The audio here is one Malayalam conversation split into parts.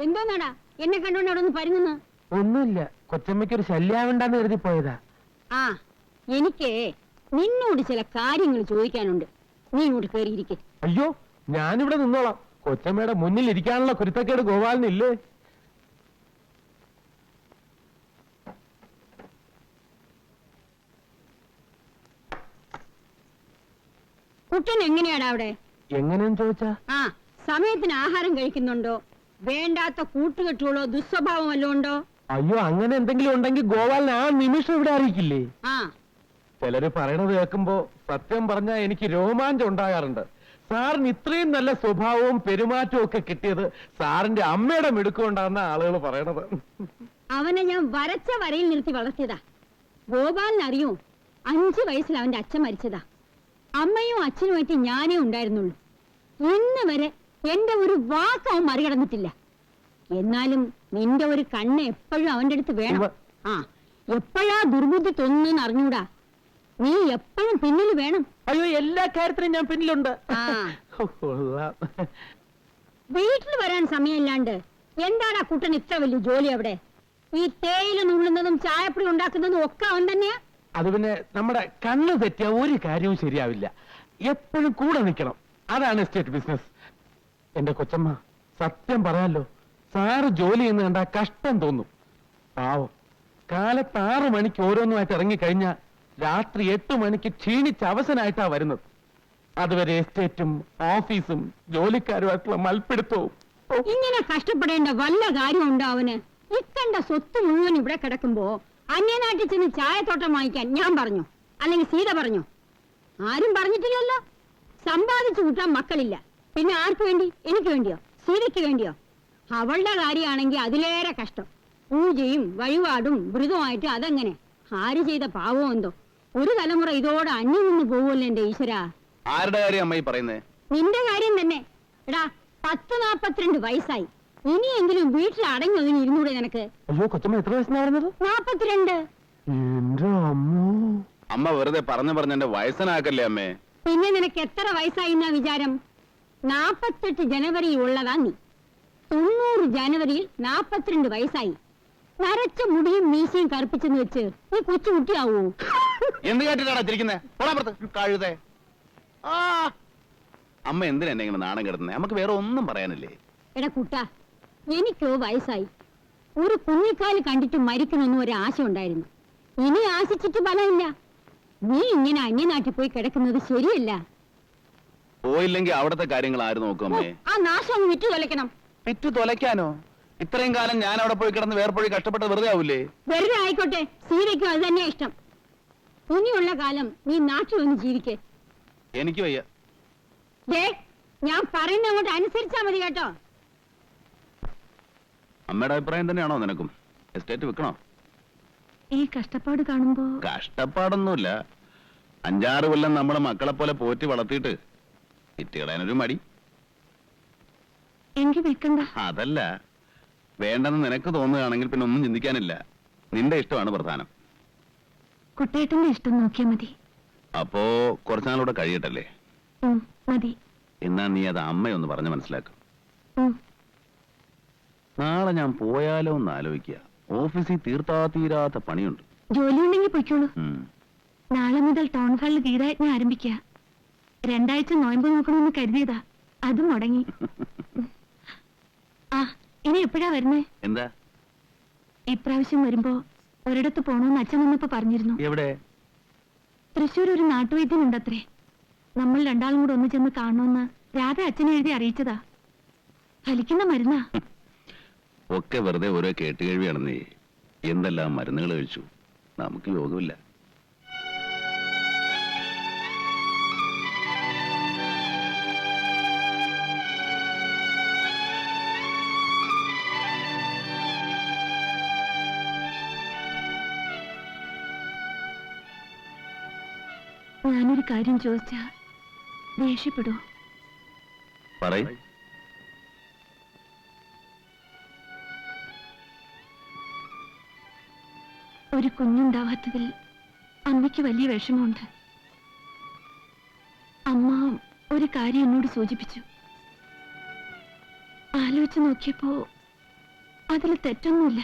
എന്തോന്നാടാ എന്നെ കണ്ടോണ്ട് അവിടെ ഒന്ന് പരുങ്ങുന്നു? ഒന്നുമില്ല, കൊച്ചമ്മയ്ക്ക് ഒരു ശല്യാവണ്ടെന്ന് കരുതി പോയതാ. ആ, എനിക്ക് നിന്നോട് ചില കാര്യങ്ങൾ ചോദിക്കാനുണ്ട്. നീ ഇങ്ങോട്ട് കയറിയിരിക്കെ. അയ്യോ, ഞാനിവിടെ നിന്നോളാം. കൊച്ചമ്മയുടെ മുന്നിൽ ഇരിക്കാനുള്ള കുരുത്തക്കേട് ഗോപാലിനില്ലേ? കുട്ടൻ എങ്ങനെയാടാ അവിടെ? എങ്ങനെയെന്ന് ചോദിച്ചാ? ആ, സമയത്തിന് ആഹാരം കഴിക്കുന്നുണ്ടോ? വേണ്ടാത്ത കൂട്ടുകെട്ടുകളോ ദുസ്വഭാവം വല്ലതും ഉണ്ടോ? അയ്യോ, അങ്ങനെ എന്തെങ്കിലും ഉണ്ടെങ്കിൽ ഗോപാലിന് ആ നിമിഷം ഇവിടെ അറിയിക്കില്ലേ? ആ, ചിലര് പറയണത് കേൾക്കുമ്പോ സത്യം പറഞ്ഞാ എനിക്ക് രോമാഞ്ചം ഉണ്ടാകാറുണ്ട്. സാറിന് ഇത്രയും നല്ല സ്വഭാവവും പെരുമാറ്റവും ഒക്കെ കിട്ടിയത് സാറിന്റെ അമ്മയുടെ മിടുക്കൊണ്ടാന്ന ആളുകൾ പറയണത്. അവനെ ഞാൻ വരച്ച വരയിൽ നിർത്തി വളർത്തിയതാ. ഗോപാലിനറിയോ, 5 വയസ്സിൽ അവന്റെ അച്ഛൻ മരിച്ചതാ. അമ്മയും അച്ഛനുമായിട്ട് ഞാനേ ഉണ്ടായിരുന്നുള്ളൂ. ഇന്ന് വരെ എന്റെ ഒരു വാക്ക് അവൻ മറികടന്നിട്ടില്ല. എന്നാലും നിന്റെ ഒരു കണ്ണ് എപ്പോഴും അവന്റെ അടുത്ത് വേണം. ആ, എപ്പോഴാ ദുർബുദ്ധി തോന്നുന്നെന്ന് അറിഞ്ഞൂടാ. നീ എപ്പോഴും പിന്നിൽ വേണം. അയ്യോ, എല്ലാ കാര്യത്തിനും ഞാൻ പിന്നിലുണ്ട്. വീട്ടിൽ വരാൻ സമയമില്ലാണ്ട് എന്താടാ കുട്ടൻ ഇത്ര വലിയ ജോലി അവിടെ? ഈ തേയില നുള്ളുന്നതും ചായപ്പൊടി ഉണ്ടാക്കുന്നതും ഒക്കെ അവൻ തന്നെയാ. അത് പിന്നെ നമ്മുടെ കണ്ണ് തെറ്റിയ ഒരു കാര്യവും ശരിയാവില്ല. എപ്പോഴും കൂടെ നിൽക്കണം. അതാണ് എസ്റ്റേറ്റ് ബിസിനസ്. എന്റെ കൊച്ചമ്മ, സത്യം പറയാലോ, സാറ് ജോലി ചെയ്യുന്ന കണ്ടാ കഷ്ടം തോന്നും. പാവം, കാലത്ത് 6 മണിക്ക് ഓരോന്നുമായിട്ട് ഇറങ്ങിക്കഴിഞ്ഞാൽ രാത്രി 8 മണിക്ക് ക്ഷീണിച്ച് അവസനായിട്ടാ വരുന്നത്. അതുവരെ എസ്റ്റേറ്റും ഓഫീസും ജോലിക്കാരുമായിട്ടുള്ള മൽപ്പിടുത്തവും. ഇങ്ങനെ കഷ്ടപ്പെടേണ്ട വല്ല കാര്യമുണ്ടോ അവന്? ഇക്കണ്ട സ്വത്ത് മുഴുവൻ ഇവിടെ കിടക്കുമ്പോ അന്യനാട്ടിൽ ചെന്ന് ചായത്തോട്ടം വാങ്ങിക്കാൻ ഞാൻ പറഞ്ഞു, അല്ലെങ്കിൽ സീത പറഞ്ഞു? ആരും പറഞ്ഞിട്ടില്ലല്ലോ. സമ്പാദിച്ചു കൂട്ടാൻ മക്കളില്ല, പിന്നെ ആർക്ക് വേണ്ടി? എനിക്ക് വേണ്ടിയോ? സീതയ്ക്ക് വേണ്ടിയോ? അവളുടെ കാര്യമാണെങ്കിൽ അതിലേറെ കഷ്ടം. പൂജയും വഴിപാടും വ്രതമായിട്ട് അതെങ്ങനെ? ആര് ചെയ്ത പാവോ എന്തോ. ഒരു തലമുറ ഇതോടെ അന്യം നിന്ന് പോവുമല്ലോ എന്റെ ഈശ്വരാ. ആരുടെ കാര്യം അമ്മ പറയുന്നേ? നിന്റെ കാര്യം തന്നെ. എടാ, 10-42 വയസ്സായി. ഇനിയെങ്കിലും വീട്ടിൽ അടങ്ങി ഒന്നിന് ഇരുന്നൂടെ നിനക്ക്? അയ്യോ, കൊച്ചമ്മ എത്ര വയസ്സാണ് പറഞ്ഞത്? 42. എന്റെ അമ്മോ. അമ്മ വെറുതെ പറഞ്ഞു എന്റെ വയസ്സനാക്കല്ലേ അമ്മേ. പിന്നെ നിനക്ക് എത്ര വയസ്സായി എന്നാ വിചാരം? 48 ജനുവരിയിൽ ഉള്ളതാ നീ. 90 ജനുവരിയിൽ 42 വയസ്സായി. നരച്ച മുടിയും മീശയും കറുപ്പിച്ചെന്ന് വെച്ച് നീ കൊച്ചുകുട്ടിയാവൂ? എന്ത് കേട്ടിട്ടാണ് ചിരിക്കുന്നേ? കഴുതേ. ആ, അമ്മ എന്തിനാ എന്നെ ഇങ്ങനെ നാണം കിടത്തുന്നേ? നമുക്ക് വേറെ ഒന്നും പറയാനില്ലേ? എടാ കുട്ടാ, എനിക്കോ വയസ്സായി. ഒരു കുഞ്ഞിക്കാല് കണ്ടിട്ട് മരിക്കണമെന്നും ഒരു ആശ ഉണ്ടായിരുന്നു. ഇനി ആശിച്ചിട്ട് ഫലമില്ല. നീ ഇങ്ങനെ അന്യനാട്ടിൽ പോയി കിടക്കുന്നത് ശരിയല്ല. പോയില്ലെങ്കിൽ അവിടത്തെ കാര്യങ്ങൾ ആര് നോക്കും അമ്മേ? ആ നാശം അങ്ങ് വിറ്റു തൊലയ്ക്കണം. വിറ്റു തൊലയ്ക്കാനോ? ഇത്രയും കാലം ഞാൻ അവിടെ പോയി കിടന്ന് വേർപ്പൊഴി കഷ്ടപ്പെട്ടത് വെറുതെ ആവൂലേ? വെറുതെ ആയിക്കോട്ടെ, സീതയ്ക്കും അത് തന്നെയാ ഇഷ്ടം. ഇനിയുള്ള കാലം നീ നാട്ടിൽ വന്ന് ജീവിക്കേ. എനിക്ക് വയ്യ. ഞാൻ പറയുന്ന അങ്ങോട്ട് അനുസരിച്ചാ മതി കേട്ടോ. അമ്മയുടെ അഭിപ്രായം തന്നെയാണോ നിനക്കും? എസ്റ്റേറ്റ് വിൽക്കണോ? ഈ കഷ്ടപ്പാട് കാണുമ്പോ. കഷ്ടപ്പാടൊന്നുമില്ല. 5-6 കൊല്ലം നമ്മളെ മക്കളെ പോലെ പോറ്റി വളർത്തിയിട്ട് വിറ്റുകളയാനൊരു മടി. എങ്കിൽ വിൽക്കണ്ട. അതല്ല, വേണ്ടെന്ന് നിനക്ക് തോന്നുകയാണെങ്കിൽ പിന്നെ ഒന്നും ചിന്തിക്കാനില്ല. നിന്റെ ഇഷ്ടമാണ് പ്രധാനം. കുട്ടേട്ടന്റെ ഇഷ്ടം നോക്കിയാ മതി. അപ്പോ കുറച്ചുനാളൂടെ കഴിയട്ടല്ലേ? മതി. എന്നാ നീ അത് അമ്മയൊന്ന് പറഞ്ഞ് മനസ്സിലാക്കും. നാളെ ഞാൻ പോയാലോ എന്ന് ആലോചിക്കുക. ഓഫീസിൽ തീരാത്ത പണിയുണ്ട്. ജോലി ഉണ്ടെങ്കിൽ പൊയ്ക്കോളൂ. നാളെ മുതൽ ടൗൺ ഹാളിൽ ഗീതായജ്ഞ ആരംഭിക്കുക. 2 ആഴ്ച നോയമ്പ് നോക്കണമെന്ന് കരുതിയതാ, അതും മുടങ്ങി. ആ, ഇനി എപ്പോഴാ വരുന്നേ? എന്താ? ഇപ്രാവശ്യം വരുമ്പോ ഒരിടത്ത് പോണോന്ന് അച്ഛൻ വന്നപ്പോ പറഞ്ഞിരുന്നു. എവിടെ? തൃശ്ശൂർ ഒരു നാട്ടുവൈദ്യനുണ്ടത്രേ. നമ്മൾ 2 ആളും കൂടെ ഒന്ന് ചെന്ന് കാണണമെന്ന് രാധ അച്ഛനെ എഴുതി അറിയിച്ചതാ. ഫലിക്കുന്ന മരുന്നാ. ഒക്കെ വെറുതെ ഓരോ കേട്ടുകേഴ്വിയാണെന്നേ. എന്തെല്ലാം മരുന്നുകൾ കഴിച്ചു. നമുക്ക് യോഗമില്ല. ഞാനൊരു കാര്യം ചോദിച്ചാ ദേഷ്യപ്പെടോ? പറയ്. ഒരു കുഞ്ഞുണ്ടാവാത്തതിൽ അമ്മയ്ക്ക് വലിയ വിഷമമുണ്ട്. അമ്മ ഒരു കാര്യം എന്നോട് സൂചിപ്പിച്ചു. ആലോചിച്ച് നോക്കിയപ്പോ അതിൽ തെറ്റൊന്നുമില്ല.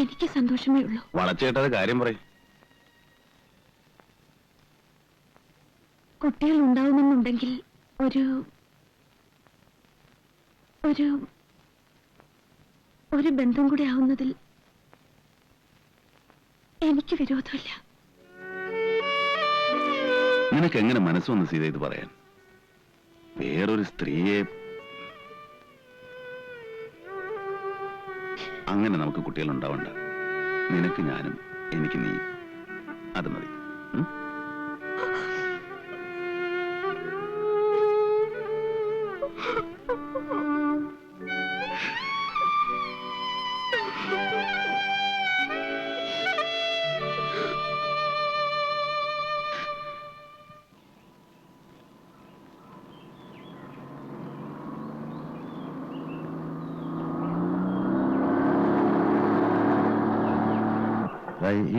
എനിക്ക് സന്തോഷമേ ഉള്ളൂ. വളച്ചേട്ടത് കാര്യം പറയും. കുട്ടികൾ ഉണ്ടാവുമെന്നുണ്ടെങ്കിൽ ഒരു ഒരു ഒരു ബന്ധം കൂടി ആവുന്നതിൽ എനിക്ക് വിരോധമില്ല. നിനക്ക് എങ്ങനെ മനസ്സ് വന്നു സീത ഇത് പറയാൻ? വേറൊരു സ്ത്രീയെ അങ്ങനെ നമുക്ക് കുട്ടികൾ ഉണ്ടാവണ്ട. നിനക്ക് ഞാനും എനിക്ക് നീ, അത് മതി. ഉം?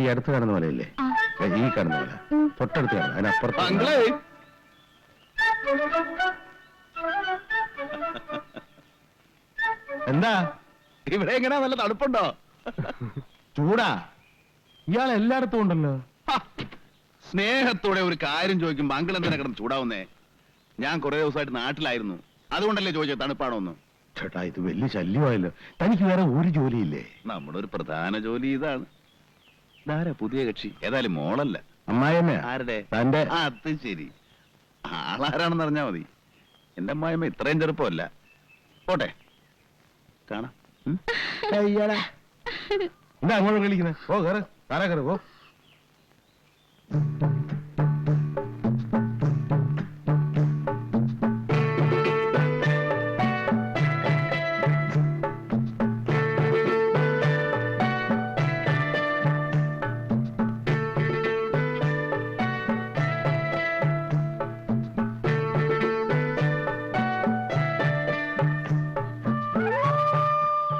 ഈ അടുത്ത് കാണുന്ന പോലെയല്ലേ? ഈ കാണുന്ന പോലെ തൊട്ടടുത്ത് കാണുന്ന അതിനപ്പുറത്ത്. അങ്കിളേ, എന്താ ഇവിടെ എങ്ങനെയാ? നല്ല തണുപ്പുണ്ടോ? ചൂടാ? ഇയാൾ എല്ലായിടത്തും ഉണ്ടല്ലോ. ഹ, സ്നേഹത്തോടെ ഒരു കാര്യം ചോദിക്കുമ്പോ അങ്കിൾ എന്തിനാ കിടന്ന് ചൂടാവുന്നേ? ഞാൻ കുറെ ദിവസമായിട്ട് നാട്ടിലായിരുന്നു, അതുകൊണ്ടല്ലേ ചോദിച്ചത് തണുപ്പാണോ എന്ന്. ചേട്ടാ, ഇത് വലിയ ശല്യമായല്ലോ. തനിക്ക് വേറെ ഒരു ജോലിയില്ലേ? നമ്മുടെ ഒരു പ്രധാന ജോലി ഇതാണ്. ഇതാരാ പുതിയ കക്ഷി? ഏതായാലും മോളല്ല. അമ്മായിയമ്മ ആരുടെ? തന്റെ. ആ, അത് ശരി. ആളാരാണെന്ന് അറിഞ്ഞാ മതി. എന്റെ അമ്മായിമ്മ ഇത്രയും ചെറുപ്പമല്ല. പോട്ടെ, കാണാം. ഉം? എന്താ അങ്ങോട്ട് വിളിക്കുന്നത്? ഓ കയറ്, താരാ കയറ്, ഓ.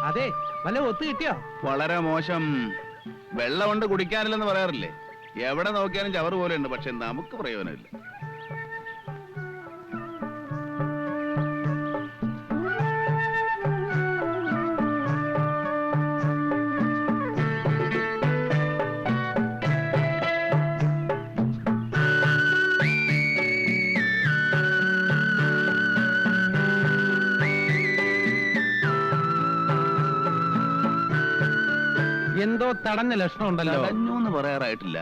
അതെ, വല്ല ഒത്തു കിട്ടിയോ? വളരെ മോശം. വെള്ളം കൊണ്ട് കുടിക്കാനില്ലെന്ന് പറയാറില്ലേ? എവിടെ നോക്കിയാലും ചവറ് പോലെ ഉണ്ട്, പക്ഷെ നമുക്ക് പ്രയോജനമില്ല. എന്തോ തടഞ്ഞ ലക്ഷണം ഉണ്ടല്ലോ. എന്ന് പറയാറായിട്ടില്ല.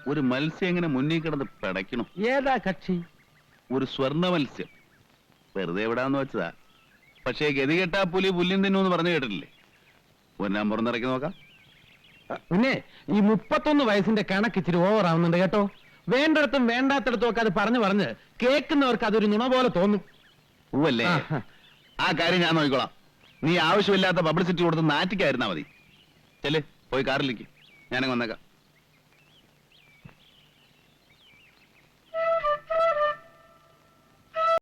ഒരു മത്സ്യം എങ്ങനെ മുന്നിൽ കിടന്ന് പിടയ്ക്കണു. ഏതാ കക്ഷി? ഒരു സ്വർണ്ണ മത്സ്യം. വെറുതെ വിടാന്ന് വെച്ചതാ. പക്ഷേ ഗതികെട്ടാ പുലി പുല്ലും തിന്നു പറഞ്ഞു കേട്ടിട്ടില്ലേ? ഒരു നമ്പർ നിറക്കി നോക്കാം. പിന്നെ ഈ 31 വയസ്സിന്റെ കണക്ക് ഇച്ചിരി ഓവർ ആവുന്നുണ്ട് കേട്ടോ. വേണ്ടിടത്തും വേണ്ടാത്തിടത്തും ഒക്കെ അത് പറഞ്ഞ് കേൾക്കുന്നവർക്ക് അതൊരു നുണ പോലെ തോന്നും. പൂവല്ലേ? ആഹാ. ആ കാര്യം ഞാൻ നോക്കിക്കോളാം. നീ ആവശ്യമില്ലാത്ത പബ്ലിസിറ്റി കൊടുത്ത് നാറ്റിക്കായിരുന്നാ മതി. ചെല്, പോയി കാറിലേക്ക്. ഞാനങ്ങ് വന്നേക്കാം.